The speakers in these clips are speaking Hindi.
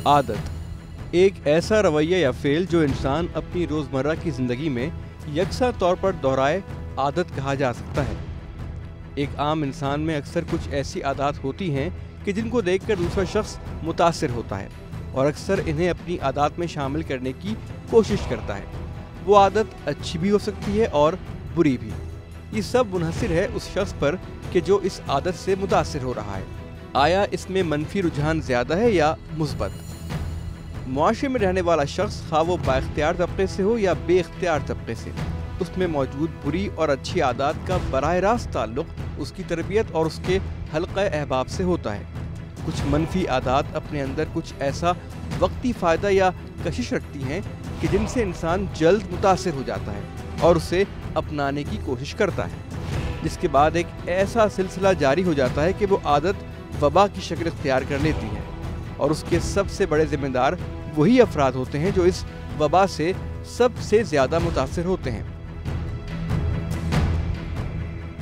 आदत एक ऐसा रवैया या फेल जो इंसान अपनी रोज़मर्रा की ज़िंदगी में यकसा तौर पर दोहराए आदत कहा जा सकता है। एक आम इंसान में अक्सर कुछ ऐसी आदत होती हैं कि जिनको देखकर दूसरा शख्स मुतासिर होता है और अक्सर इन्हें अपनी आदत में शामिल करने की कोशिश करता है। वो आदत अच्छी भी हो सकती है और बुरी भी। ये सब मुनहसिर है उस शख्स पर कि जो इस आदत से मुतासिर हो रहा है। आया इसमें मनफी रुझान ज़्यादा है या मुस्बत। मुआशरे में रहने वाला शख्स खा वो बाइख्तियार तबके से हो या बेख्तियार तबके से, उसमें मौजूद बुरी और अच्छी आदत का बराह रास्त ताल्लुक़ उसकी तरबियत और उसके हल्क़े अहबाब से होता है। कुछ मनफी आदत अपने अंदर कुछ ऐसा वक्ती फ़ायदा या कशिश रखती हैं कि जिनसे इंसान जल्द मुतासिर हो जाता है और उसे अपनाने की कोशिश करता है, जिसके बाद एक ऐसा सिलसिला जारी हो जाता है कि वो आदत वबा की शक्ल इख्तियार कर लेती है और उसके सबसे बड़े जिम्मेदार वही अफराद होते हैं जो इस वबा से सबसे ज़्यादा मुतासिर होते हैं।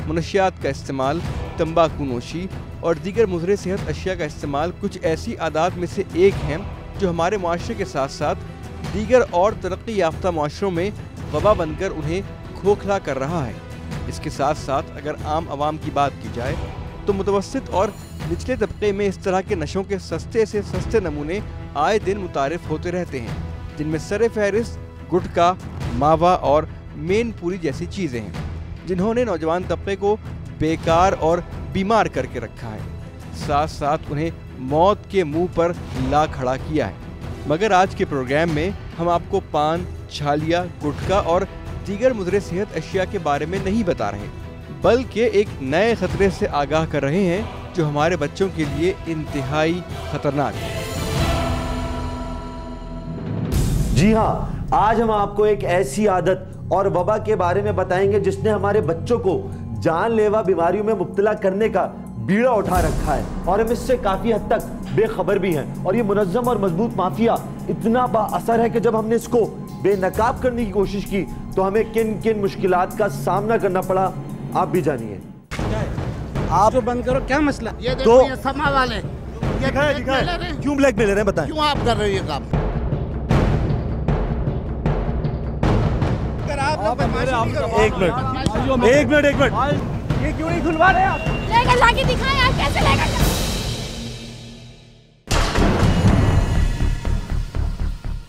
मुनशियात का इस्तेमाल, तंबाकू नोशी और दीगर मुज़र सेहत अशिया का इस्तेमाल कुछ ऐसी आदत में से एक हैं जो हमारे मुआशरे के साथ साथ दीगर और तरक्की याफ्ता मुआशरों में वबा बनकर उन्हें खोखला कर रहा है। इसके साथ साथ अगर आम आवाम की बात की जाए तो मुतवस्सित और निचले तबके में इस तरह के नशों के सस्ते से सस्ते नमूने आए दिन मुतारिफ होते रहते हैं, जिनमें सर फहरिस्त गुटखा, मावा और मेनपुरी जैसी चीज़ें हैं, जिन्होंने नौजवान तबके को बेकार और बीमार करके रखा है, साथ साथ उन्हें मौत के मुंह पर ला खड़ा किया है। मगर आज के प्रोग्राम में हम आपको पान, छालिया, गुटखा और दीगर मुज़र सेहत अशिया के बारे में नहीं बता रहे, बल्कि एक नए खतरे से आगाह कर रहे हैं जो हमारे बच्चों के लिए इंतहाई खतरनाक है। जी हाँ, आज हम आपको एक ऐसी आदत और वबा के बारे में बताएंगे जिसने हमारे बच्चों को जानलेवा बीमारियों में मुब्तला करने का बीड़ा उठा रखा है और हम इससे काफी हद तक बेखबर भी हैं। और ये मुनज़्ज़म और मजबूत माफिया इतना बाअसर है कि जब हमने इसको बेनकाब करने की कोशिश की तो हमें किन किन मुश्किलात का सामना करना पड़ा, आप भी जानिए। आप तो बंद करो, क्या मसला? ये देखो, ये समा वाले क्यों ब्लैकमेलर हैं, बताएं। क्यों आप कर रहे हो ये काम? एक मिनट ये क्यों नहीं खुलवा रहे आप? लेकर लाके दिखाएं आप कैसे लेकर।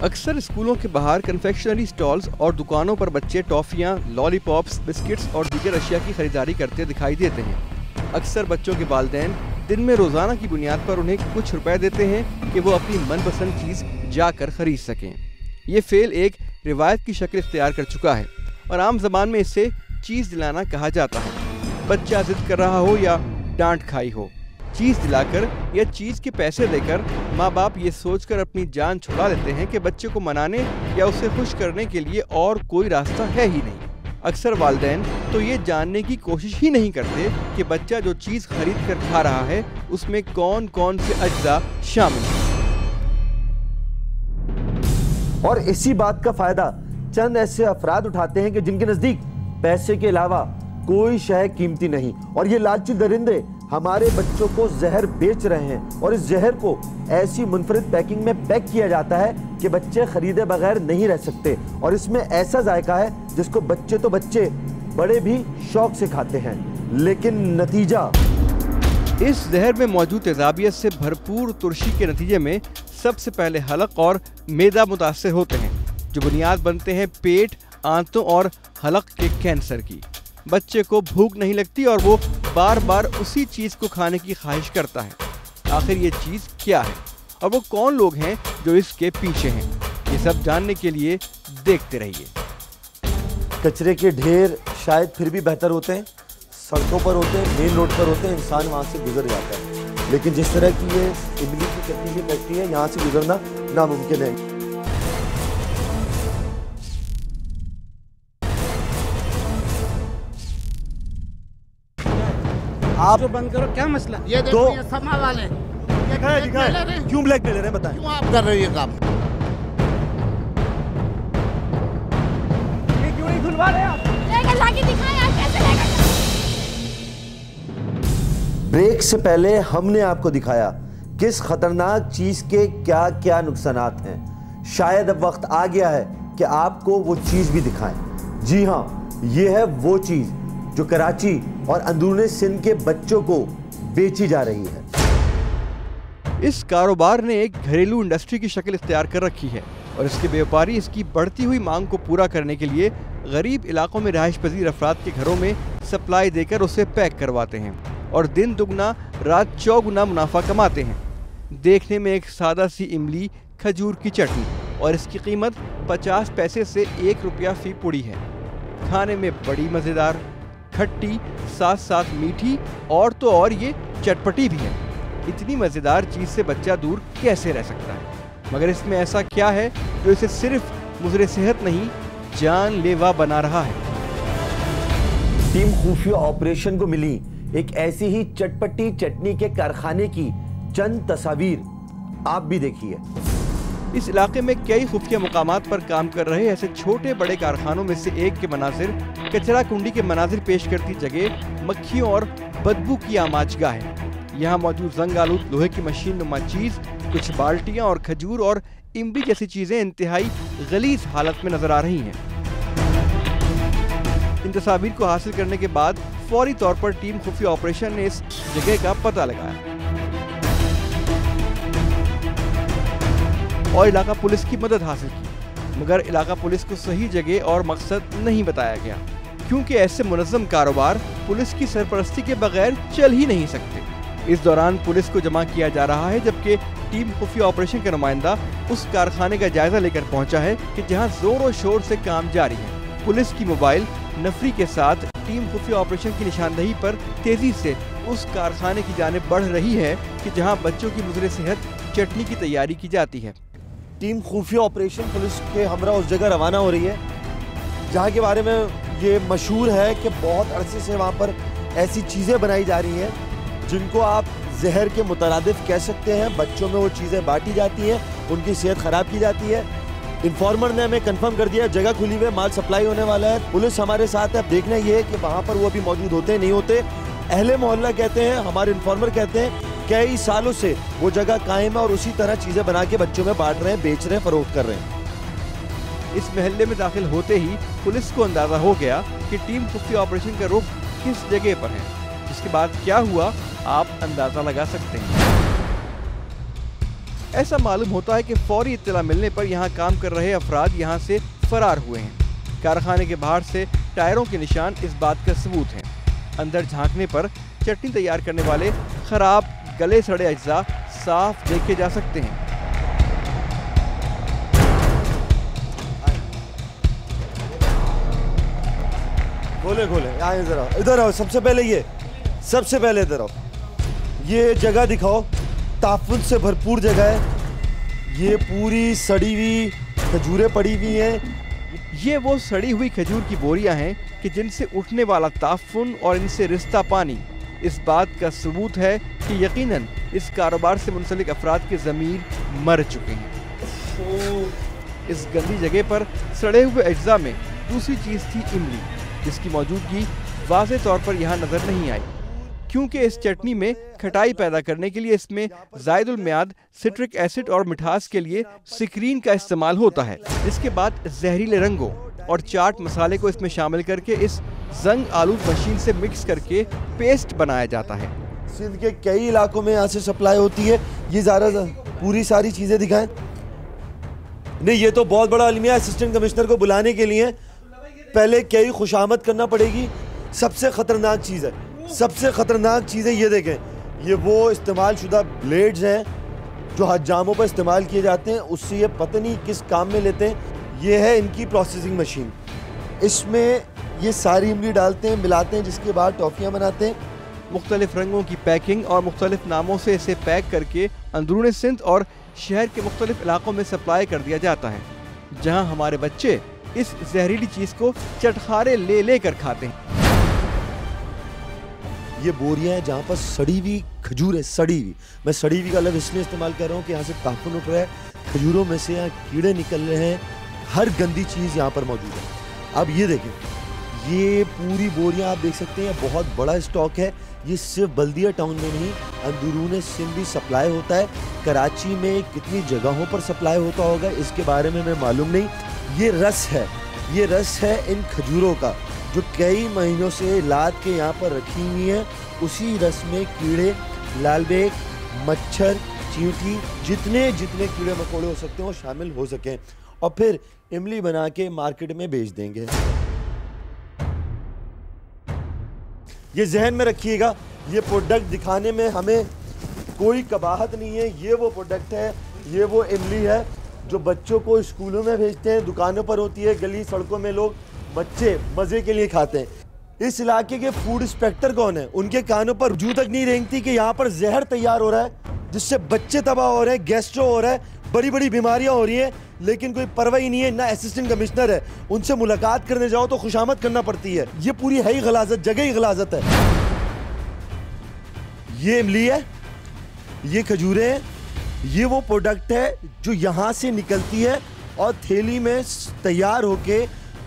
अक्सर स्कूलों के बाहर कन्फेक्शनरी स्टॉल्स और दुकानों पर बच्चे टॉफियां, लॉलीपॉप्स, बिस्किट्स और दीगर अशिया की खरीदारी करते दिखाई देते हैं। अक्सर बच्चों के वालिदैन दिन में रोज़ाना की बुनियाद पर उन्हें कुछ रुपए देते हैं कि वो अपनी मनपसंद चीज़ जाकर खरीद सकें। ये फेल एक रिवायत की शक्ल इख्तियार कर चुका है और आम ज़बान में इसे चीज़ दिलाना कहा जाता है। बच्चा जिद कर रहा हो या डांट खाई हो, चीज़ दिलाकर या चीज़ के पैसे देकर माँ बाप ये सोचकर अपनी जान छुड़ा लेते हैं कि बच्चे को मनाने या उसे खुश करने के लिए और कोई रास्ता है ही नहीं। अक्सर वालिदैन तो ये जानने की कोशिश ही नहीं करते कि बच्चा जो चीज़ खरीद कर खा रहा है उसमें कौन कौन से अज्जा शामिल हैं। और इसी बात का फायदा चंद ऐसे अफराद उठाते हैं कि जिनके नजदीक पैसे के अलावा कोई शय कीमती नहीं, और ये लालची दरिंदे हमारे बच्चों को जहर बेच रहे हैं और इस जहर को ऐसी मुनफरिद पैकिंग में पैक किया जाता है कि बच्चे खरीदे बगैर नहीं रह सकते और इसमें ऐसा जायका है जिसको बच्चे तो बच्चे, बड़े भी शौक से खाते हैं। लेकिन नतीजा, इस जहर में मौजूद तेजाबियत से भरपूर तुर्शी के नतीजे में सबसे पहले हलक और मैदा मुतासर होते हैं, जो बुनियाद बनते हैं पेट, आंतों और हलक के कैंसर की। बच्चे को भूख नहीं लगती और वो बार बार उसी चीज़ को खाने की ख्वाहिश करता है। आखिर ये चीज़ क्या है और वो कौन लोग हैं जो इसके पीछे हैं, ये सब जानने के लिए देखते रहिए। कचरे के ढेर शायद फिर भी बेहतर होते हैं, सड़कों पर होते हैं, मेन रोड पर होते हैं, इंसान वहाँ से गुजर जाता है। लेकिन जिस तरह की ये इमली की चटनी की फैक्ट्री है, यहाँ से गुजरना नामुमकिन है। आप तो बंद करो, क्या मसला? ये देखो, ये समा वाले क्यों ब्लैकमेलर हैं, बताएं। क्यों आप कर रहे हो ये काम? ये क्यों नहीं खुलवा रहे आप? लेकर लाके दिखाएं आप कैसे लेकर। ब्रेक से पहले हमने आपको दिखाया किस खतरनाक चीज के क्या क्या नुकसानात हैं। शायद अब वक्त आ गया है कि आपको वो चीज भी दिखाएं। जी हाँ, ये है वो चीज जो कराची और अंदरूनी सिंध के बच्चों को बेची जा रही है। इस कारोबार ने एक घरेलू इंडस्ट्री की शक्ल इख्तियार कर रखी है और इसके व्यापारी इसकी बढ़ती हुई मांग को पूरा करने के लिए गरीब इलाकों में रिहाइश पजीर अफराद के घरों में सप्लाई देकर उसे पैक करवाते हैं और दिन दुगना रात चौगुना मुनाफा कमाते हैं। देखने में एक सादा सी इमली खजूर की चटनी और इसकी कीमत 50 पैसे से 1 रुपया फी पुड़ी है। खाने में बड़ी मज़ेदार, खट्टी, साथ साथ मीठी और तो और ये चटपटी भी है। इतनी मज़ेदार चीज़ से बच्चा दूर कैसे रह सकता है? मगर इसमें ऐसा क्या है जो इसे सिर्फ मुज़रे सेहत नहीं, जानलेवा बना रहा है? टीम खुफिया ऑपरेशन को मिली एक ऐसी ही चटपटी चटनी के कारखाने की चंद तस्वीर आप भी देखिए। इस इलाके में कई खुफिया मुकामात पर काम कर रहे ऐसे छोटे बड़े कारखानों में से एक के मनाजिर कचरा कुंडी के मनाजिर पेश करती जगह मक्खियों और बदबू की आमाजगाह है। यहाँ मौजूद जंग आलूद लोहे की मशीन नुमा चीज, कुछ बाल्टियाँ और खजूर और इमली जैसी चीजें इंतहाई गलीज हालत में नजर आ रही हैं। इन तस्वीर को हासिल करने के बाद फौरी तौर पर टीम खुफिया ऑपरेशन ने इस जगह का पता लगाया और इलाका पुलिस की मदद हासिल की, मगर इलाका पुलिस को सही जगह और मकसद नहीं बताया गया क्योंकि ऐसे मुनज़्ज़म कारोबार पुलिस की सरपरस्ती के बगैर चल ही नहीं सकते। इस दौरान पुलिस को जमा किया जा रहा है जबकि टीम खुफिया ऑपरेशन का नुमाइंदा उस कारखाने का जायजा लेकर पहुंचा है कि जहां जोरों शोर से काम जारी है। पुलिस की मोबाइल नफरी के साथ टीम खुफिया ऑपरेशन की निशानदेही पर तेजी से उस कारखाने की जानिब बढ़ रही है कि जहां बच्चों की मुज़रे सेहत चटनी की तैयारी की जाती है। टीम खुफिया ऑपरेशन पुलिस के हमरा उस जगह रवाना हो रही है जहाँ के बारे में ये मशहूर है कि बहुत अरसे से वहाँ पर ऐसी चीज़ें बनाई जा रही हैं जिनको आप जहर के मुतरादिफ कह सकते हैं। बच्चों में वो चीज़ें बांटी जाती हैं, उनकी सेहत ख़राब की जाती है। इन्फॉर्मर ने हमें कंफर्म कर दिया जगह खुली हुई, माल सप्लाई होने वाला है। पुलिस हमारे साथ है। अब देखना ये है कि वहाँ पर वो भी मौजूद होते नहीं होते। अहले मोहल्ला कहते हैं, हमारे इन्फॉर्मर कहते हैं कई सालों से वो जगह कायम है और उसी तरह चीज़ें बना के बच्चों में बांट रहे हैं, बेच रहे हैं, फरोख्त कर रहे हैं। इस महल्ले में दाखिल होते ही पुलिस को अंदाजा हो गया कि टीम खुफिया ऑपरेशन का रुख किस जगह पर है, जिसके बाद क्या हुआ आप अंदाजा लगा सकते हैं। ऐसा मालूम होता है कि फौरी इत्तला मिलने पर यहाँ काम कर रहे अफराद यहाँ से फरार हुए हैं। कारखाने के बाहर से टायरों के निशान इस बात का सबूत हैं। अंदर झांकने पर चटनी तैयार करने वाले खराब गले सड़े अज्जा साफ देखे जा सकते हैं। खोले खोले, आए जरा इधर आओ। सबसे पहले इधर आओ। ये जगह दिखाओ, ताफुन से भरपूर जगह है। ये पूरी सड़ी हुई खजूरें पड़ी हुई हैं। ये वो सड़ी हुई खजूर की बोरियां हैं कि जिनसे उठने वाला ताफुन और इनसे रिश्ता पानी इस बात का सबूत है कि यकीनन इस कारोबार से मुंसलिक अफराद के ज़मीर मर चुके हैं। इस गंदी जगह पर सड़े हुए अज्जा में दूसरी चीज़ थी इमली, जिसकी मौजूदगी वाज़े तौर पर यहाँ नज़र नहीं आई क्योंकि इस चटनी में खटाई पैदा करने के लिए इसमें ज़ायदुल मियाद सिट्रिक एसिड और मिठास के लिए सिक्रीन का इस्तेमाल होता है। इसके बाद जहरीले रंगों और चाट मसाले को इसमें शामिल करके इस जंग आलूद मशीन से मिक्स करके पेस्ट बनाया जाता है। सिंध के कई इलाकों में यहाँ से सप्लाई होती है। ये ज़रा पूरी सारी चीज़ें दिखाएं। नहीं, ये तो बहुत बड़ा अलमिया। असिस्टेंट कमिश्नर को बुलाने के लिए पहले कई खुशामद करना पड़ेगी। सबसे ख़तरनाक चीज़ है, सबसे ख़तरनाक चीज़ें ये देखें। ये वो इस्तेमाल शुदा ब्लेड्स हैं जो हजामों पर इस्तेमाल किए जाते हैं, उससे ये पता नहीं किस काम में लेते हैं। ये है इनकी प्रोसेसिंग मशीन। इसमें ये सारी इमली डालते हैं, मिलाते हैं, जिसके बाद टॉफ़ियाँ बनाते हैं। मुख्तलिफ रंगों की पैकिंग और मुख्तलिफ नामों से इसे पैक करके अंदरूनी सिंध और शहर के मुख्तलिफ इलाकों में सप्लाई कर दिया जाता है, जहाँ हमारे बच्चे इस जहरीली चीज़ को चटखारे ले लेकर खाते हैं। ये बोरियां हैं जहाँ पर सड़ी हुई खजूर है। सड़ी हुई, मैं सड़ी हुई का लफ्ज़ इसलिए इस्तेमाल कर रहा हूँ कि यहाँ से ताफुन उठ रहा है, खजूरों में से यहाँ कीड़े निकल रहे हैं, हर गंदी चीज़ यहाँ पर मौजूद है। अब ये देखें, ये पूरी बोरियां आप देख सकते हैं, बहुत बड़ा स्टॉक है। ये सिर्फ बल्दिया टाउन में नहीं, अंदरून सिंध भी सप्लाई होता है। कराची में कितनी जगहों पर सप्लाई होता होगा इसके बारे में मैं मालूम नहीं। ये रस है, ये रस है इन खजूरों का जो कई महीनों से लाद के यहाँ पर रखी हुई है। उसी रस में कीड़े, लालबेग, मच्छर, चींटी, जितने जितने कीड़े मकोड़े हो सकते हैं वो शामिल हो सकें, और फिर इमली बना के मार्केट में बेच देंगे। ये जहन में रखिएगा, ये प्रोडक्ट दिखाने में हमें कोई कबाहत नहीं है। ये वो प्रोडक्ट है, ये वो इमली है जो बच्चों को स्कूलों में भेजते हैं, दुकानों पर होती है, गली सड़कों में लोग बच्चे मज़े के लिए खाते हैं। इस इलाके के फूड इंस्पेक्टर कौन है, उनके कानों पर जू तक नहीं रेंगती कि यहाँ पर जहर तैयार हो रहा है जिससे बच्चे तबाह हो रहे हैं, गैस्ट्रो हो रहा है, बड़ी बड़ी बीमारियां हो रही हैं, लेकिन कोई परवाह ही नहीं है। ना असिस्टेंट कमिश्नर है, उनसे मुलाकात करने जाओ तो खुशामद करना पड़ती है। ये पूरी है ही गलाजत, जगह ही गलाजत है। ये इमली है, ये खजूरें हैं, ये वो प्रोडक्ट है जो यहाँ से निकलती है और थैली में तैयार होके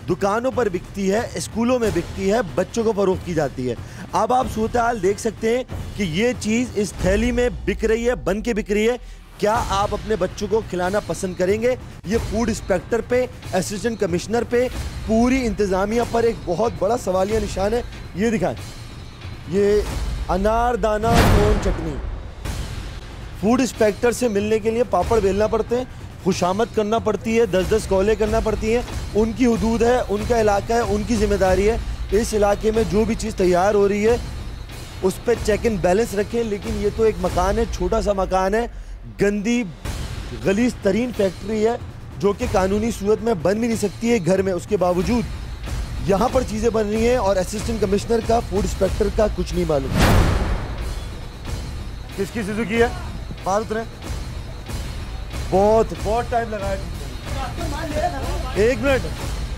दुकानों पर बिकती है, स्कूलों में बिकती है, बच्चों को फरोख्त की जाती है। अब आप सूरत हाल देख सकते हैं कि ये चीज़ इस थैली में बिक रही है, बन के बिक रही है। क्या आप अपने बच्चों को खिलाना पसंद करेंगे? ये फूड इंस्पेक्टर पे, असिस्टेंट कमिश्नर पे, पूरी इंतज़ामिया पर एक बहुत बड़ा सवालिया निशान है। ये दिखाएं, ये अनारदाना कौन चटनी। फूड इंस्पेक्टर से मिलने के लिए पापड़ बेलना पड़ते हैं, खुशामद करना पड़ती है, 10-10 कॉलें करना पड़ती हैं। उनकी हुदूद है, उनका इलाका है, उनकी जिम्मेदारी है। इस इलाके में जो भी चीज़ तैयार हो रही है उस पर चेक एंड बैलेंस रखें। लेकिन ये तो एक मकान है, छोटा सा मकान है, गंदी गलीज तरीन फैक्ट्री है जो कि कानूनी सूरत में बन भी नहीं सकती है घर में। उसके बावजूद यहाँ पर चीज़ें बन रही हैं और असिस्टेंट कमिश्नर का, फूड इंस्पेक्टर का कुछ नहीं मालूम। किसकी सुजुकी है? मालूम है, बहुत टाइम लगा है। 1 मिनट,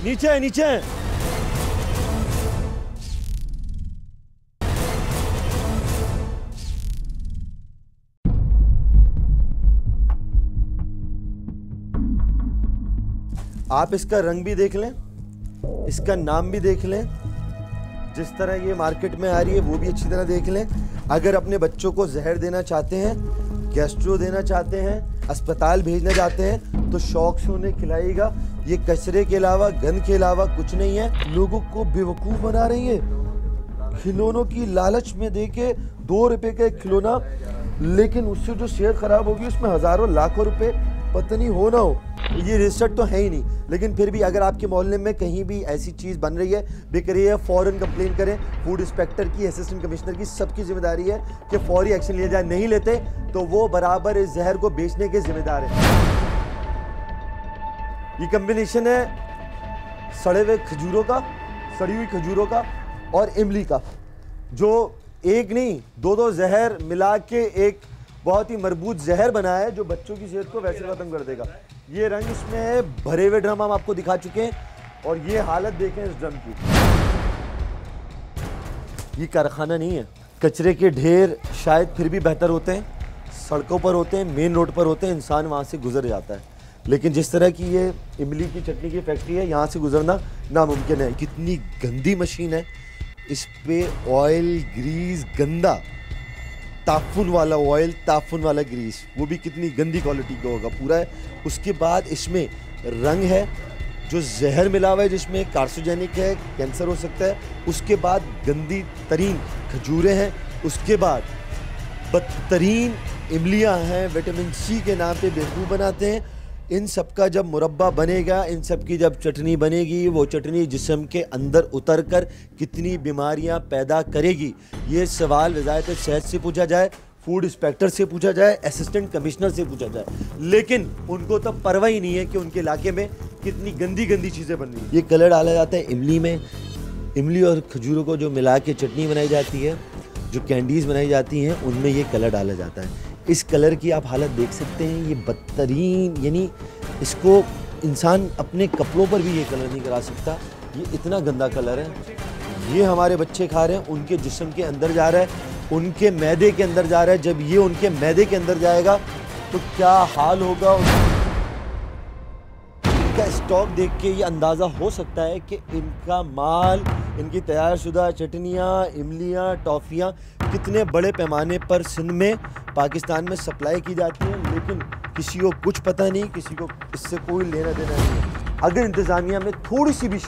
नीचे है, नीचे है। आप इसका रंग भी देख लें, इसका नाम भी देख लें, जिस तरह ये मार्केट में आ रही है वो भी अच्छी तरह देख लें। अगर अपने बच्चों को जहर देना चाहते हैं, गैस्ट्रो देना चाहते हैं, अस्पताल भेजना चाहते हैं तो शौक से उन्हें खिलाइएगा। ये कचरे के अलावा, गंद के अलावा कुछ नहीं है। लोगों को बेवकूफ़ बना रही है खिलौनों की लालच में देके। 2 रुपए का एक खिलौना, लेकिन उससे जो सेहत खराब होगी उसमें हज़ारों लाखों रुपए पता नहीं हो ना हो। ये रिसर्च तो है ही नहीं, लेकिन फिर भी अगर आपके मोहल्ले में कहीं भी ऐसी चीज़ बन रही है, बिक रही है, फ़ौरन कंप्लेन करें। फूड इंस्पेक्टर की, असिस्टेंट कमिश्नर की, सबकी जिम्मेदारी है कि फौरी एक्शन लिया जाए। नहीं लेते तो वो बराबर इस जहर को बेचने के जिम्मेदार हैं। ये कम्बिनेशन है सड़े हुए खजूरों का, सड़ी हुई खजूरों का और इमली का, जो एक नहीं 2-2 जहर मिला के एक बहुत ही मजबूत जहर बनाया है जो बच्चों की सेहत को वैसे खत्म कर देगा। ये रंग इसमें है, भरे हुए ड्रम हम आपको दिखा चुके हैं और ये हालत देखें इस ड्रम की। ये कारखाना नहीं है। कचरे के ढेर शायद फिर भी बेहतर होते हैं, सड़कों पर होते हैं, मेन रोड पर होते हैं, इंसान वहाँ से गुजर जाता है। लेकिन जिस तरह की ये इमली की चटनी की फैक्ट्री है, यहाँ से गुजरना नामुमकिन है। कितनी गंदी मशीन है, इस पे ऑयल, ग्रीस, गंदा ताफुन वाला ऑयल, ताफुन वाला ग्रीस, वो भी कितनी गंदी क्वालिटी का होगा पूरा है। उसके बाद इसमें रंग है जो जहर मिला हुआ है, जिसमें कार्सिनोजेनिक है, कैंसर हो सकता है। उसके बाद गंदी तरीन खजूरें हैं, उसके बाद बदतरीन इमलियाँ हैं, विटामिन सी के नाम पे बेवकूफ़ बनाते हैं। इन सब का जब मुरब्बा बनेगा, इन सब की जब चटनी बनेगी, वो चटनी जिस्म के अंदर उतर कर कितनी बीमारियां पैदा करेगी, ये सवाल वज़ारत सेहत से पूछा जाए, फूड इंस्पेक्टर से पूछा जाए, असिस्टेंट कमिश्नर से पूछा जाए। लेकिन उनको तो परवाह ही नहीं है कि उनके इलाके में कितनी गंदी गंदी चीज़ें बन रही हैं। ये कलर डाला जाता है इमली में। इमली और खजूरों को जो मिला के चटनी बनाई जाती है, जो कैंडीज़ बनाई जाती हैं, उनमें ये कलर डाला जाता है। इस कलर की आप हालत देख सकते हैं, ये बदतरीन, यानी इसको इंसान अपने कपड़ों पर भी ये कलर नहीं करा सकता। ये इतना गंदा कलर है। ये हमारे बच्चे खा रहे हैं, उनके जिस्म के अंदर जा रहा है, उनके मैदे के अंदर जा रहा है। जब ये उनके मैदे के अंदर जाएगा तो क्या हाल होगा। इनका स्टॉक देख के ये अंदाज़ा हो सकता है कि इनका माल इनकी तैयारशुदा चटनियाँ, इमलियाँ, टॉफ़ियाँ कितने बड़े पैमाने पर सिंध में, पाकिस्तान में सप्लाई की जाती हैं, लेकिन किसी को कुछ पता नहीं, किसी को इससे कोई लेना देना नहीं है। अगर इंतज़ामिया में थोड़ी सी भी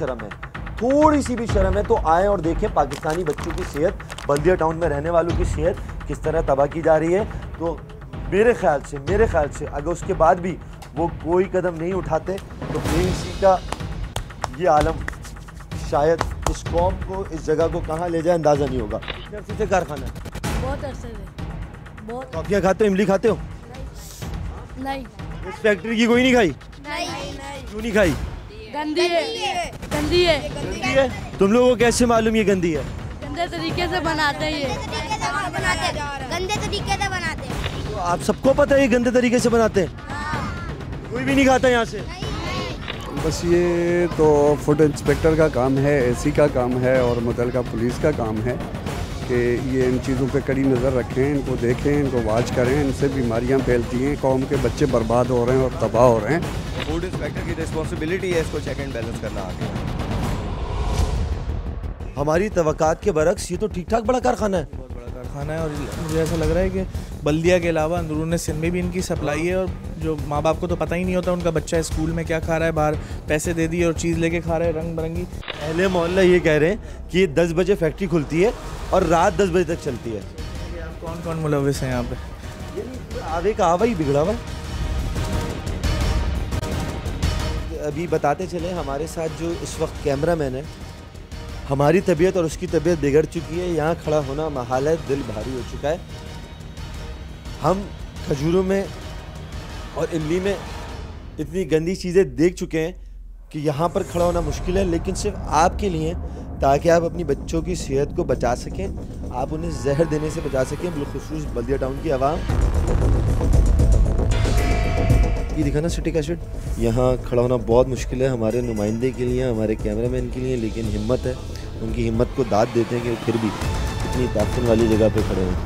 शर्म है तो आए और देखें पाकिस्तानी बच्चों की सेहत, बल्दिया टाउन में रहने वालों की सेहत किस तरह तबाह की जा रही है। तो मेरे ख्याल से अगर उसके बाद भी वो कोई कदम नहीं उठाते तो इसी का ये आलम शायद इस कौम को, इस जगह को कहाँ ले जाए अंदाज़ा नहीं होगा। कितने से कारखाना है? बहुत अरसे से। बहुत। टॉफियाँ खाते हो, इमली खाते हो? नहीं। इस फैक्ट्री की कोई नहीं खाई? नहीं। क्यों नहीं खाई? गंदी है। तुम लोगों को कैसे मालूम ये गंदी है? गंदे तरीके से बनाते हैं ये। गंदे तरीके से बनाते हैं। तो आप सबको पता है ये गंदे तरीके से बनाते हैं? कोई भी नहीं खाता यहाँ से? बस ये तो फूड इंस्पेक्टर का काम है, एसी का काम है और मुतल्लिका पुलिस का काम है कि ये इन चीज़ों पे कड़ी नज़र रखें, इनको देखें, इनको वाच करें। इनसे बीमारियां फैलती हैं, कौम के बच्चे बर्बाद हो रहे हैं और तबाह हो रहे हैं। फूड इंस्पेक्टर की रिस्पॉन्सिबिलिटी है इसको चेक एंड बैलेंस करना आगे। हमारी तवक्कात के बरक्स ये तो ठीक ठाक बड़ा कारखाना है। बहुत बड़ा कारखाना है और मुझे ऐसा लग रहा है कि बल्दिया के अलावा अंदरून सिंध में भी इनकी सप्लाई है और जो माँ बाप को तो पता ही नहीं होता उनका बच्चा स्कूल में क्या खा रहा है, बाहर पैसे दे दिए और चीज़ लेके खा रहा है रंग बिरंगी। अहले मोहल्ला ये कह रहे हैं कि 10 बजे फैक्ट्री खुलती है और रात 10 बजे तक चलती है। कौन कौन मुलविस हैं यहाँ पे? आवे का आवा ही बिगड़ा हुआ। अभी बताते चले हमारे साथ जो इस वक्त कैमरामैन है, हमारी तबीयत और उसकी तबीयत बिगड़ चुकी है, यहाँ खड़ा होना महाल है, दिल भारी हो चुका है। हम खजूरों में और इमली में इतनी गंदी चीज़ें देख चुके हैं कि यहाँ पर खड़ा होना मुश्किल है, लेकिन सिर्फ आपके लिए, ताकि आप अपनी बच्चों की सेहत को बचा सकें, आप उन्हें जहर देने से बचा सकें, बिलखुसूस बल्दिया टाउन की आवाम। ये दिखाना सिट्रिक एसिड, यहाँ खड़ा होना बहुत मुश्किल है हमारे नुमाइंदे के लिए, हमारे कैमरामैन के लिए, लेकिन हिम्मत है, उनकी हिम्मत को दाद देते हैं कि फिर भी इतनी ताकत वाली जगह पे खड़े हैं।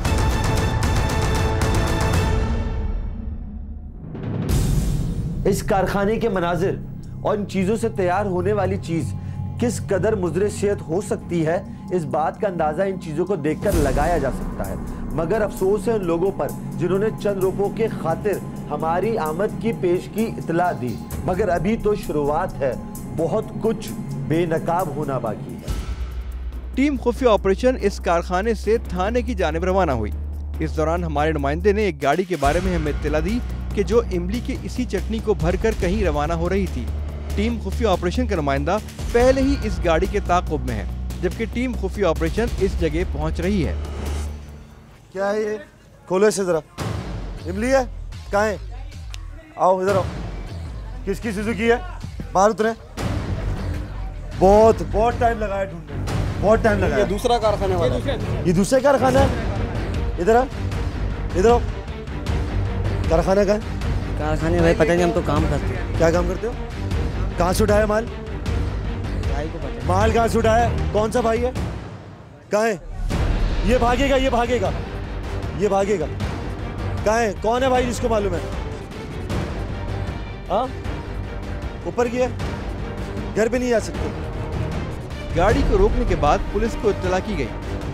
इस कारखाने के मनाजिर और इन चीज़ों से तैयार होने वाली चीज़ किस कदर मुज़र सेहत हो सकती है, इस बात का अंदाज़ा इन चीज़ों को देखकर लगाया जा सकता है। मगर अफसोस है उन लोगों पर जिन्होंने चंद रुपयों के खातिर हमारी आमद की पेश की इतला दी, मगर अभी तो शुरुआत है, बहुत कुछ बेनकाब होना बाकी है। टीम खुफिया ऑपरेशन इस कारखाने से थाने की जानिब रवाना हुई। इस दौरान हमारे नुमाइंदे ने एक गाड़ी के बारे में हमें इत्तला दी कि जो इमली की इसी चटनी को भरकर कहीं रवाना हो रही थी। टीम खुफिया ऑपरेशन का नुमाइंदा पहले ही इस गाड़ी के ताक़ुब में है, जबकि टीम खुफिया ऑपरेशन इस जगह पहुंच रही है। क्या है ये? खोलो इसे जरा। इमली है? कहाँ है? आओ इधर आओ। किसकी सुजुकी है? बाहर उतरे। बहुत टाइम लगाया ढूंढने, बहुत टाइम लगाया। ये दूसरा कारखाना वाला है। ये दूसरा कारखाना है? इधर आओ। कारखाना का कारखाने भाई पता नहीं, हम तो काम करते हैं। क्या काम करते हो? कहाँ से उठाया माल? भाई को पता माल कहाँ से उठाया? कौन सा भाई है? कहाँ है? ये भागेगा। कहाँ है? कौन है भाई जिसको मालूम है? हाँ, ऊपर की है, घर पे नहीं जा सकते। गाड़ी को रोकने के बाद पुलिस को इत्तला की गई,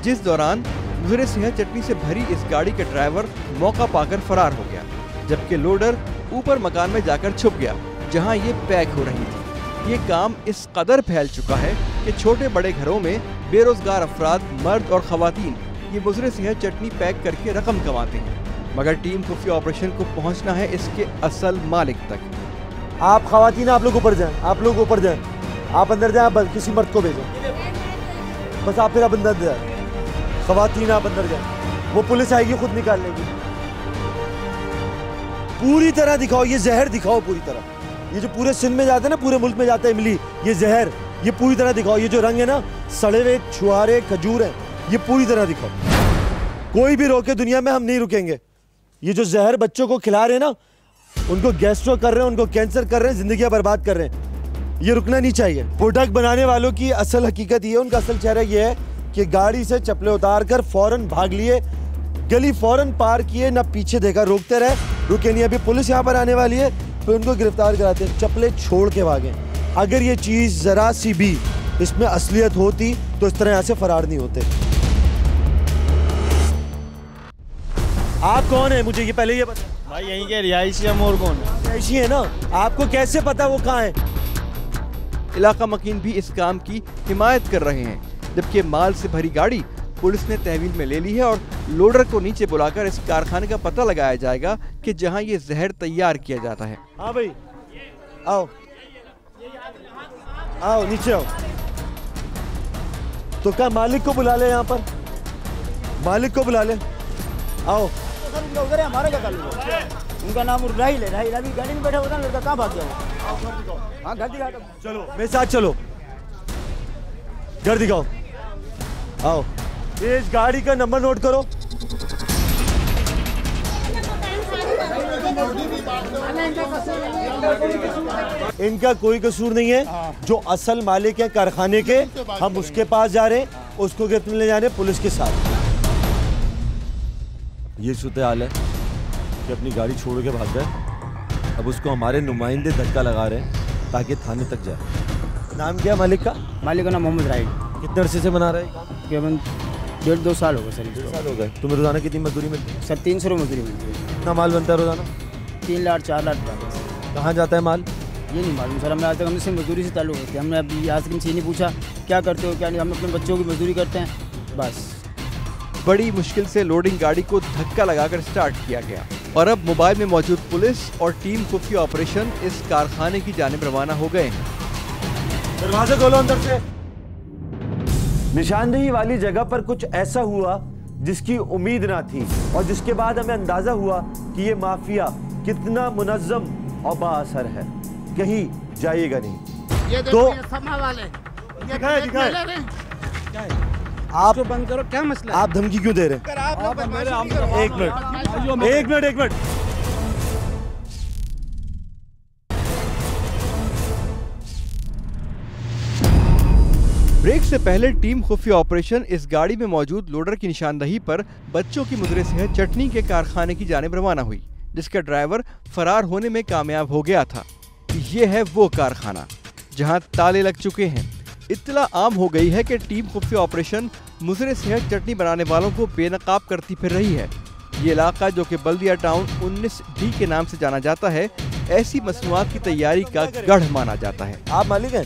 जिस दौरान मुज़र सेहत चटनी से भरी इस गाड़ी के ड्राइवर मौका पाकर फरार हो गया, जबकि लोडर ऊपर मकान में जाकर छुप गया जहां ये पैक हो रही थी। ये काम इस कदर फैल चुका है कि छोटे बड़े घरों में बेरोजगार अफराद, मर्द और खवातीन ये मुज़र सेहत चटनी पैक करके रकम कमाते हैं, मगर टीम खुफिया ऑपरेशन को पहुंचना है इसके असल मालिक तक। आप खवातीन, आप लोग ऊपर जाएं, आप अंदर जाएं, किसी मर्द को भेजें, बस आप फिर अंदर जाएं। खवातीन आप अंदर जाएं, वो पुलिस आएगी खुद निकाल लेगी। पूरी तरह दिखाओ, ये जहर दिखाओ पूरी तरह। ये जो पूरे सिंध में जाता है ना, पूरे मुल्क में जाता है इमली, ये जहर, ये पूरी तरह दिखाओ। ये जो रंग है ना, सड़े हुए छुहारे खजूर हैं, ये पूरी तरह दिखाओ। कोई भी रोके दुनिया में, हम नहीं रुकेंगे। ये जो जहर बच्चों को खिला रहे हैं ना, उनको गैस्ट्रो कर रहे हैं, उनको कैंसर कर रहे हैं, जिंदगी बर्बाद कर रहे हैं। ये रुकना नहीं चाहिए। प्रोडक्ट बनाने वालों की असल हकीकत ये, उनका असल चेहरा ये है कि गाड़ी से चप्पलें उतार कर फौरन भाग लिए, गली फौरन पार किए, ना पीछे देखा, रोकते रहे, रुके नहीं। अभी पुलिस यहाँ पर आने वाली है, फिर उनको गिरफ्तार कराते हैं, चप्पलें छोड़ के भागे। अगर ये चीज़ ज़रा सी भी इसमें असलियत होती तो इस तरह यहाँ से फरार नहीं होते। आप कौन है, मुझे ये पहले ये बता। भाई यहीं के रिहायशी हम, और कौन रिहायशी है ना, आपको कैसे पता वो कहाँ है? इलाका मकीन भी इस काम की हिमायत कर रहे हैं, जबकि माल से भरी गाड़ी पुलिस ने तहवील में ले ली है और लोडर को नीचे बुलाकर इस कारखाने का पता लगाया जाएगा कि जहां ये जहर तैयार किया जाता है। हाँ भाई, आओ आओ नीचे आओ। तो क्या मालिक को बुला ले, यहाँ पर मालिक को बुला ले, आओ। उधर हमारा क्या ताल्लुक है? उनका नाम राहिल है, राहिल अभी गाड़ी में बैठा होता ना, लड़का कहाँ भाग गया? हाँ घर दिखा, चलो मेरे साथ चलो, घर दिखाओ, आओ। इस गाड़ी का नंबर नोट करो। इनका कोई कसूर नहीं है, जो असल मालिक है कारखाने के, हम उसके पास जा रहे हैं, उसको गिरफ्त में ले जा रहे हैं पुलिस के साथ। ये सूरत हाल है कि अपनी गाड़ी छोड़ के भाग गए, अब उसको हमारे नुमाइंदे धक्का लगा रहे हैं ताकि थाने तक जाए। नाम क्या मालिक का? मालिक का नाम मोहम्मद राहिल। कितने अरसे से बना रहे हैं? तकरीबन 1.5-2 साल हो गए सर। 2 साल हो गए। तुम्हें रोजाना कितनी मजदूरी मिलती है? सर 300 रुपये मजदूरी मिलती है। कितना माल बनता है रोजाना? 3 लाख 4 लाख जाता है। कहाँ जाता है माल? ये नहीं मालूम सर, हमने आज तक हमसे मजदूरी से ताल्लुक रखते हैं। हमने अभी आज तक नहीं पूछा क्या करते हो क्या नहीं, हम अपने बच्चों की मजदूरी करते हैं बस। बड़ी मुश्किल से लोडिंग गाड़ी को धक्का लगाकर स्टार्ट किया गया और अब मोबाइल में मौजूद पुलिस और टीम खुफिया ऑपरेशन इस कारखाने की जानिब रवाना हो गए हैं। दरवाजा खोलो अंदर से। निशानदेही वाली जगह पर कुछ ऐसा हुआ जिसकी उम्मीद ना थी और जिसके बाद हमें अंदाजा हुआ कि ये माफिया कितना मुनज्जम और बाअसर है, कहीं जाइएगा नहीं। ये तो समा वाले आप बंद करो, क्या मसला? आप धमकी क्यों दे रहे हैं? एक मिनट। ब्रेक से पहले टीम खुफिया ऑपरेशन इस गाड़ी में मौजूद लोडर की निशानदही पर बच्चों की मुजरे सेहत चटनी के कारखाने की जानिब रवाना हुई, जिसका ड्राइवर फरार होने में कामयाब हो गया था। ये है वो कारखाना जहां ताले लग चुके हैं। इत्तला आम हो गई है कि टीम खुफिया ऑपरेशन मुजरे सेहत चटनी बनाने वालों को बेनकाब करती फिर रही है। ये इलाका, जो कि बल्दिया टाउन 19D के नाम से जाना जाता है, ऐसी मसनूआत की तैयारी का गढ़ माना जाता है। आप मालिक हैं?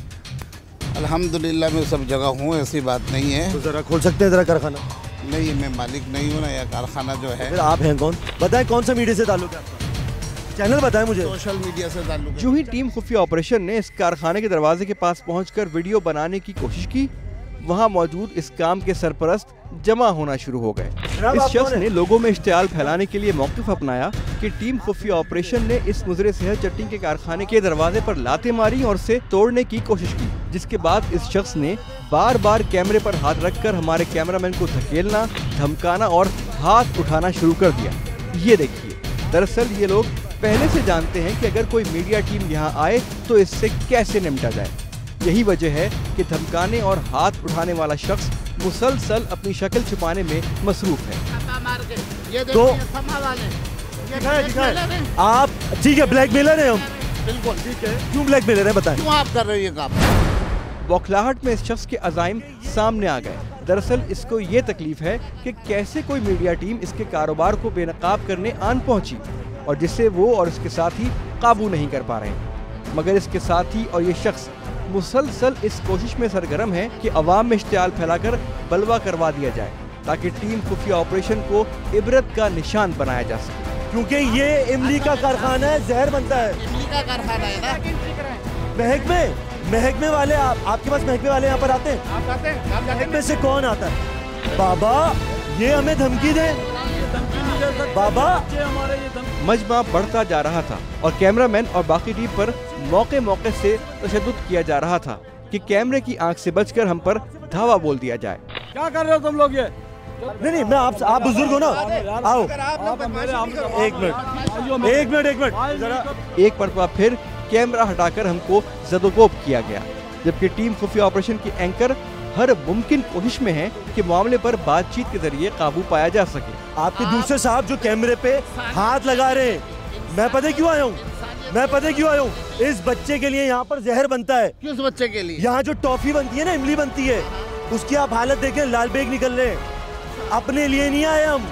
अल्हम्दुलिल्लाह मैं सब जगह हूँ, ऐसी बात नहीं है। तो जरा खोल सकते हैं जरा कारखाना? नहीं, मैं मालिक नहीं हूँ ना, यह कारखाना जो है। फिर आप हैं कौन? बताएं कौन सा मीडिया से ताल्लुक है? चैनल बताएं मुझे। सोशल मीडिया से ताल्लुक है। जो ही टीम खुफिया ऑपरेशन ने इस कारखाने के दरवाजे के पास पहुंचकर वीडियो बनाने की कोशिश की, वहां मौजूद इस काम के सरपरस्त जमा होना शुरू हो गए। इस शख्स ने लोगों में इश्तियाल फैलाने के लिए मौक़िफ़ अपनाया कि टीम खुफिया ऑपरेशन ने इस मुजरे सेहत चटनी के कारखाने के दरवाजे पर लातें मारी और उसे तोड़ने की कोशिश की, जिसके बाद इस शख्स ने बार बार कैमरे पर हाथ रखकर हमारे कैमरामैन को धकेलना, धमकाना और हाथ उठाना शुरू कर दिया। ये देखिए, दरअसल ये लोग पहले से जानते हैं कि अगर कोई मीडिया टीम यहाँ आए तो इससे कैसे निपटा जाए। यही वजह है कि धमकाने और हाथ उठाने वाला शख्स मुसलसल अपनी शक्ल छुपाने में मसरूफ है। तो आप ठीक है, ब्लैकमेलर हैं हम? बिल्कुल ठीक है। क्यों ब्लैकमेलर है, बताएं। क्यों आप कर रहे हो ये काम? बौखलाहट में इस शख्स के अज़ाइम सामने आ गए। दरअसल इसको ये तकलीफ है कि कैसे कोई मीडिया टीम इसके कारोबार को बेनकाब करने आन पहुंची और जिससे वो और इसके साथी काबू नहीं कर पा रहे। मगर इसके साथी और ये शख्स मुसलसल इस कोशिश में सरगर्म है कि अवाम में इश्तियाल फैलाकर बलवा करवा दिया जाए, ताकि टीम खुफिया ऑपरेशन को इबरत का निशान बनाया जा सके। क्योंकि ये इमली का कारखाना है, जहर बनता है। इमली का कारखाना है ना। महकमे वाले आपके पास महकमे वाले यहाँ पर आते हैं? आप आते हैं? महकमे से कौन आता है? बाबा ये हमें धमकी दे। बाबा मजमा बढ़ता जा रहा था और कैमरामैन और बाकी टीम पर मौके मौके से तशद्दुद किया जा रहा था कि कैमरे की आंख से बचकर हम पर धावा बोल दिया जाए। क्या कर रहे हो तुम लोग ये? नहीं, मैं आप बुजुर्ग हो ना, आओ। एक मिनट जरा। एक मरतबा फिर कैमरा हटाकर हमको जदोकोब किया गया, जबकि टीम खुफिया ऑपरेशन की एंकर हर मुमकिन कोशिश में है कि मामले पर बातचीत के जरिए काबू पाया जा सके। आपके दूसरे साहब जो कैमरे पे हाथ लगा रहे हैं, मैं पता क्यों आया हूँ? मैं पता क्यों आया हूँ? इस बच्चे के लिए यहाँ पर जहर बनता है। किस बच्चे के लिए? यहाँ जो टॉफी बनती है ना, इमली बनती है, उसकी आप हालत देखें, लाल बेग निकल रहे हैं। अपने लिए नहीं आए हम,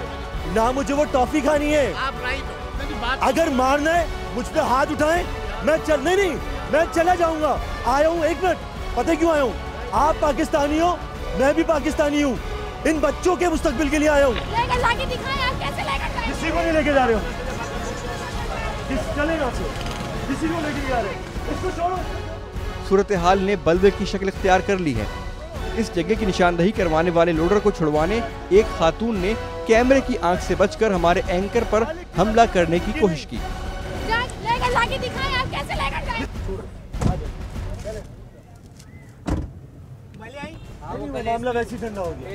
ना मुझे वो टॉफी खानी है। आप राइट हो, मेरी बात अगर मारना है मुझ पे हाथ उठाएं, मैं नहीं, मैं चला जाऊंगा। आया हूँ, एक मिनट, पता क्यों आया हूँ? आप पाकिस्तानी हो, मैं भी पाकिस्तानी हूँ। इन बच्चों के मुस्तकबिल के लिए आया हूँ। किसी को नहीं लेके जा रहे हो, चलेगा किसी को लेके जा रहे हो, इसको छोड़ो। सूरत हाल ने बल्वे की शक्ल इख्तियार कर ली है। इस जगह की निशानदही करवाने वाले लोडर को छुड़वाने एक खातून ने कैमरे की आंख से बचकर हमारे एंकर पर हमला करने की कोशिश की। मामला वैसे ही ठंडा हो गया।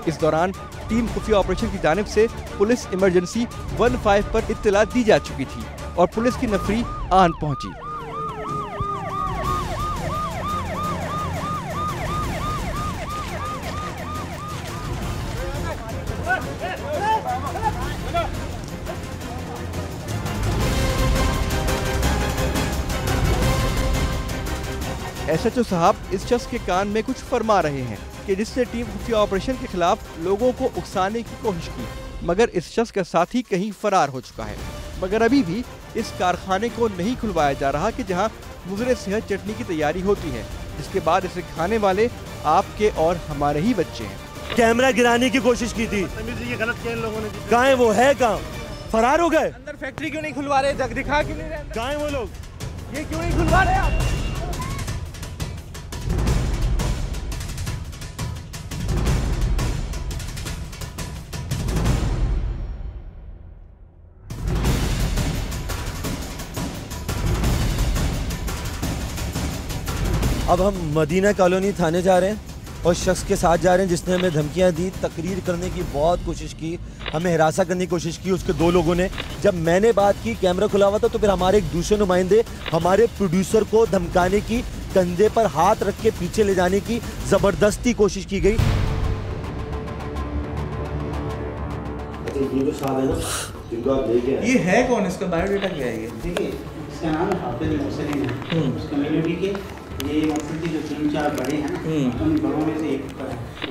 इस दौरान टीम खुफिया ऑपरेशन की जानिब से पुलिस इमरजेंसी 15 पर इत्तला दी जा चुकी थी और पुलिस की नफरी आन पहुंची। SHO साहब इस शख्स के कान में कुछ फरमा रहे हैं कि जिससे टीम खुफिया ऑपरेशन के खिलाफ लोगों को उकसाने की कोशिश की, मगर इस शख्स का साथी कहीं फरार हो चुका है। मगर अभी भी इस कारखाने को नहीं खुलवाया जा रहा कि जहां मुजरे सेहत चटनी की तैयारी होती है, जिसके बाद इसे खाने वाले आपके और हमारे ही बच्चे हैं। कैमरा गिराने की कोशिश की थी, गलत किया इन लोगों ने। कहाँ है वो, है कहाँ? फरार हो गए। अंदर फैक्ट्री क्यों नहीं खुलवा रहे, जग दिखा क्यों नहीं रहे? कहाँ है वो लोग? ये क्यों नहीं खुलवा रहे आप? अब हम मदीना कॉलोनी थाने जा रहे हैं और शख्स के साथ जा रहे हैं जिसने हमें धमकियां दी, तकरीर करने की बहुत कोशिश की, हमें हिरासा करने की कोशिश की उसके दो लोगों ने। जब मैंने बात की, कैमरा खुला हुआ था, तो फिर हमारे एक दूसरे नुमाइंदे हमारे प्रोड्यूसर को धमकाने की, कंधे पर हाथ रख के पीछे ले जाने की जबरदस्ती कोशिश की गई। ये है कौन, इसका बायोडाटा क्या है? देखिए, इसका नाम हाफिज मोहसिन है, उस कम्युनिटी के ये मस्जिद के जो 3-4 बड़े हैं ना, उन बड़ों में से एक है।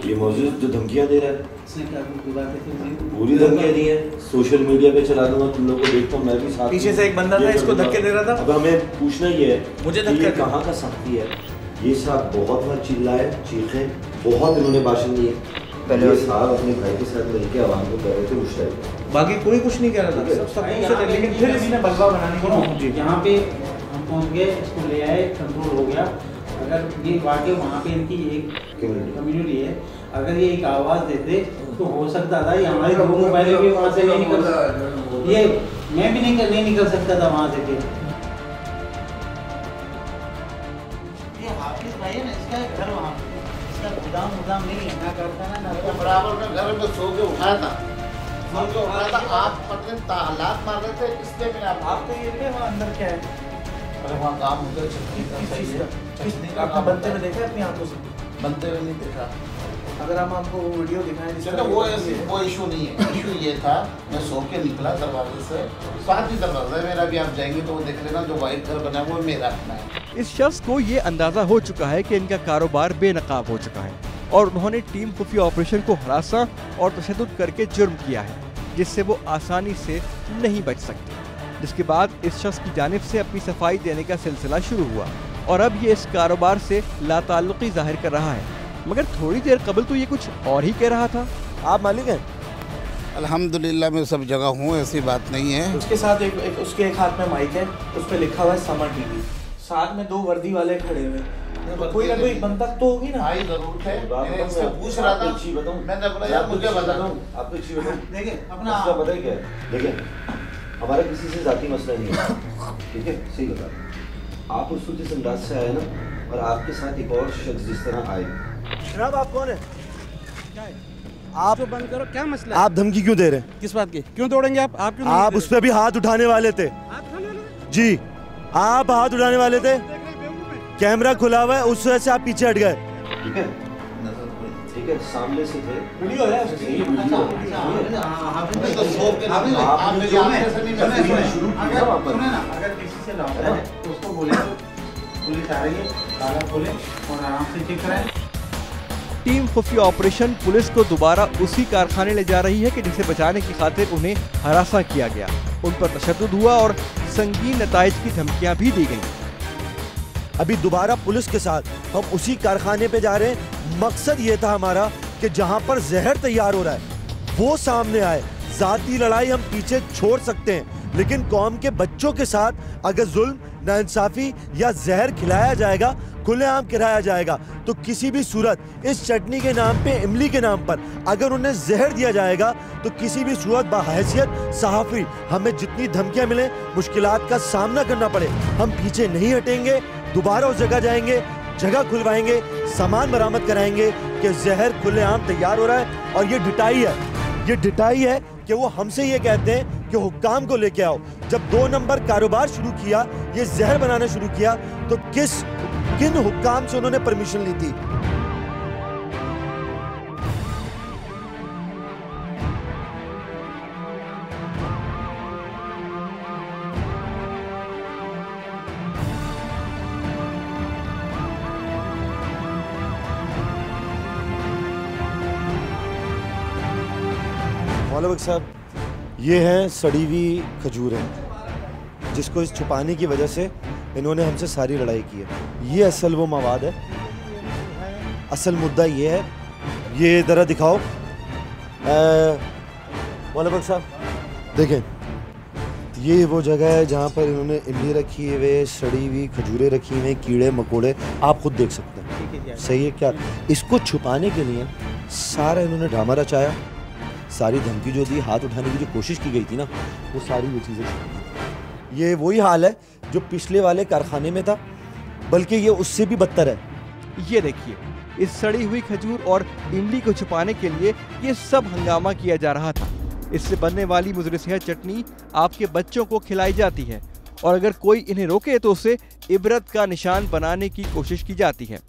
ये मौजूद जो धमकियां दे रहा है, इसने क्या पूरी धमकियां दी है, सोशल मीडिया पे चला दूंगा, तुम लोग को देखता हूँ, मैं भी साथ। पीछे से एक बंदा था, इसको धक्के दे रहा था। अब हमें पूछना ही है, मुझे धक्के कहाँ का साथी है? ये साहब बहुत बार चिल्लाए, चीखे, बहुत इन्होंने भाषण दिए। पहले साहब अपने भाई के साथ मिलकर आवाम को कह रहे थे उस टाइम, बाकी कोई कुछ नहीं कह रहा था, सब लेकिन फिर इसने बलवा बनाने को यहाँ पे हम पहुँच गए, इसको ले आए, कंट्रोल हो गया। अगर ये वाकई वहाँ पे इनकी एक कम्युनिटी है, अगर ये एक आवाज़ देते तो हो सकता था ये हमारे दो मोबाइल भी वहाँ से नहीं निकल सकता, ये मैं भी नहीं निकल सकता था वहाँ से। ये हाफिज भाई है ना, इसका घर वहाँ, इसका गुदाम नहीं है ना, करता ना बराबर में घर में सो के उठाया था, आप पता हालात मार रहे थे, इसलिए मैंने आप तो ये वहाँ अंदर क्या है? अरे वहाँ काम होता है, आपने बनते हुए देखा अपनी आंखों से? बनते हुए नहीं देखा। अगर हम आपको वो वीडियो दिखाएं, चलो वो इशू नहीं है। इशू ये था, मैं सो के निकला दरवाजे से, साथ ही दरवाजा है मेरा भी, आप जाएंगे तो वो देख लेना, जो वाइट घर बना वो मेरा अपना है। इस शख्स को ये अंदाजा हो चुका है कि इनका कारोबार बेनकाब हो चुका है और उन्होंने टीम खुफिया ऑपरेशन को हरासा और तशद्दुद करके जुर्म किया है, जिससे वो आसानी से नहीं बच सकते। जिसके बाद इस शख्स की जानिब से अपनी सफाई देने का सिलसिला शुरू हुआ और अब ये इस कारोबार से लाताल्लुकी जाहिर कर रहा है, मगर थोड़ी देर कबल तो ये कुछ और ही कह रहा था। आप मालिक हैं? अल्हम्दुलिल्लाह मैं सब जगह हूँ, ऐसी बात नहीं है। उसके साथ उसके एक हाथ में माइक है, उस पर लिखा हुआ है समर टीवी, साथ में 2 वर्दी वाले खड़े हुए, कोई ना कोई बंदा तो होगी ना। भाई जरूर है, मैंने इससे पूछ रहा था, मैंने बोला यार मुझे बता दो, आपको एक चीज बताऊं, देखिए अपना मसला पता है क्या है? देखिए हमारा किसी से जाती मसला नहीं है, ठीक है, सही बता, आप उस जिस अंदाज से आए ना, और आपके साथ एक और शख्स जिस तरह आए। जनाब आप कौन है? आप तो बंद करो, क्या मसला? आप धमकी क्यों दे रहे हैं? किस बात की? क्यों तोड़ेंगे आप? क्यों? आप उस पर भी हाथ उठाने वाले थे जी, आप हाथ उठाने वाले थे, कैमरा खुला हुआ है, उस वजह से आप पीछे हट गए। ठीक है, ठीक है, सामने से थे। वीडियो है तो शॉप के नाम पे आप मेरे आगे से नहीं सुने ना, अगर किसी से लौटा है तो उसको बोले पुलिस आ रही है, ताला खोले और आराम से चेक कराएं। टीम खुफिया ऑपरेशन पुलिस को दोबारा उसी कारखाने ले जा रही है कि जिसे बचाने की खातिर उन्हें हरासा किया गया। उन पर तशद्दुद हुआ और संगीन नताइज की धमकियां भी दी गईं। अभी दोबारा पुलिस के साथ हम उसी कारखाने पे जा रहे हैं। मकसद ये था हमारा कि जहां पर जहर तैयार हो रहा है वो सामने आए। जाती लड़ाई हम पीछे छोड़ सकते हैं, लेकिन कौम के बच्चों के साथ अगर जुल्म, नाइंसाफी या जहर खिलाया जाएगा, खुलेआम खिलाया जाएगा, तो किसी भी सूरत इस चटनी के नाम पे, इमली के नाम पर अगर उन्हें जहर दिया जाएगा तो किसी भी सूरत बहैसियत सहाफ़ी हमें जितनी धमकियां मिले, मुश्किलात का सामना करना पड़े, हम पीछे नहीं हटेंगे। दोबारा उस जगह जाएंगे, जगह खुलवाएंगे, सामान बरामद कराएंगे कि जहर खुलेआम तैयार हो रहा है। और ये डिटाई है, ये डिटाई है कि वो हमसे ये कहते हैं कि हुक्काम को लेके आओ। जब 2 नंबर कारोबार शुरू किया, ये जहर बनाना शुरू किया, तो किन हुक्काम से उन्होंने परमिशन ली थी? मौलवी साहब, ये हैं सड़ी हुई खजूरें, जिसको इस छुपाने की वजह से इन्होंने हमसे सारी लड़ाई की है। ये असल वो मवाद है, असल मुद्दा ये है। ये ज़रा दिखाओ मौलवी साहब, देखें, ये वो जगह है जहाँ पर इन्होंने इमली रखी है, सड़ी हुई खजूरें रखी हैं, कीड़े मकोड़े, आप खुद देख सकते हैं। सही है क्या? इसको छुपाने के लिए सारा इन्होंने ड्रामा रचाया, सारी धमकी जो दी, हाथ उठाने की जो कोशिश की गई थी ना, वो सारी वो चीज़ें। ये वही हाल है जो पिछले वाले कारखाने में था, बल्कि ये उससे भी बदतर है। ये देखिए, इस सड़ी हुई खजूर और इमली को छुपाने के लिए ये सब हंगामा किया जा रहा था। इससे बनने वाली मुज़र सेहत चटनी आपके बच्चों को खिलाई जाती है और अगर कोई इन्हें रोके तो उसे इबरत का निशान बनाने की कोशिश की जाती है।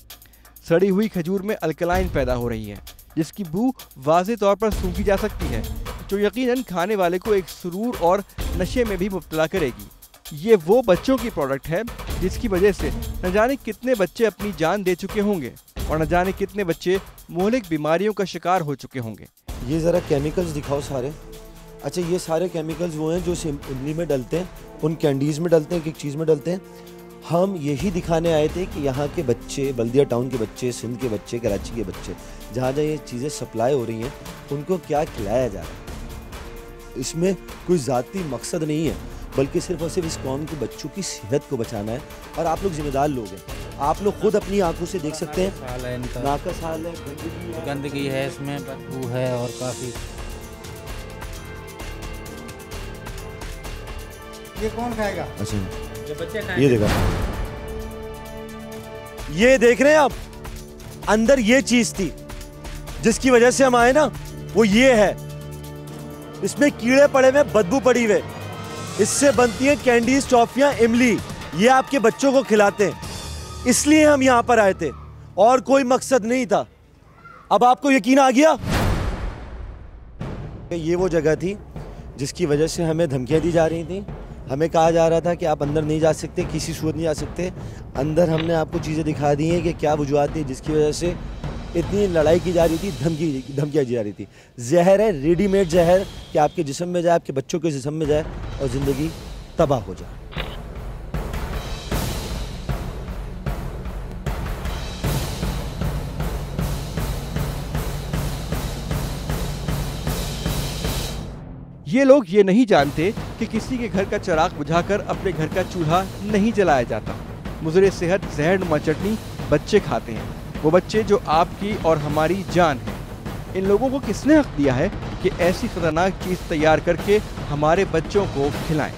सड़ी हुई खजूर में अल्कलाइन पैदा हो रही है, जिसकी बू वाज़े तौर पर सूंघी जा सकती है, जो यकीनन खाने वाले को एक सुरूर और नशे में भी मुब्तला करेगी। ये वो बच्चों की प्रोडक्ट है जिसकी वजह से न जाने कितने बच्चे अपनी जान दे चुके होंगे और न जाने कितने बच्चे मोहलिक बीमारियों का शिकार हो चुके होंगे। ये ज़रा केमिकल्स दिखाओ सारे। अच्छा, ये सारे केमिकल्स वो हैं जो इमली में डलते हैं, उन कैंडीज़ में डलते हैं, एक चीज़ में डलते हैं। हम यही दिखाने आए थे कि यहाँ के बच्चे, बल्दिया टाउन के बच्चे, सिंध के बच्चे, कराची के बच्चे, जहाँ जहाँ ये चीज़ें सप्लाई हो रही हैं, उनको क्या खिलाया जा रहा है। इसमें कोई ज़ाती मकसद नहीं है, बल्कि सिर्फ और सिर्फ इस कौम के बच्चों की सेहत को बचाना है। और आप लोग जिम्मेदार लोग हैं, आप लोग खुद अपनी आंखों से देख सकते हैं। नाकस हाल है, गंदगी है, इसमें बदबू है और काफ़ी। ये कौन खाएगा? अच्छा, ये बच्चे ये देखा, ये देख रहे हैं आप, अंदर ये चीज थी जिसकी वजह से हम आए ना, वो ये है। इसमें कीड़े पड़े हुए, बदबू पड़ी हुए, इससे बनती हैं कैंडीज, टॉफियां, इमली। ये आपके बच्चों को खिलाते हैं, इसलिए हम यहां पर आए थे, और कोई मकसद नहीं था। अब आपको यकीन आ गया? ये वो जगह थी जिसकी वजह से हमें धमकियां दी जा रही थी। हमें कहा जा रहा था कि आप अंदर नहीं जा सकते, किसी सूरत नहीं जा सकते अंदर। हमने आपको चीज़ें दिखा दी हैं कि क्या वजूहत थी जिसकी वजह से इतनी लड़ाई की जा रही थी, धमकियाँ दी जा रही थी। जहर है, रेडीमेड जहर, कि आपके जिस्म में जाए, आपके बच्चों के जिस्म में जाए और ज़िंदगी तबाह हो जाए। ये लोग ये नहीं जानते कि किसी के घर का चिराग बुझाकर अपने घर का चूल्हा नहीं जलाया जाता। मुज़र सेहत जहरनुमा चटनी बच्चे खाते हैं, वो बच्चे जो आपकी और हमारी जान है। इन लोगों को किसने हक दिया है कि ऐसी खतरनाक चीज़ तैयार करके हमारे बच्चों को खिलाएं?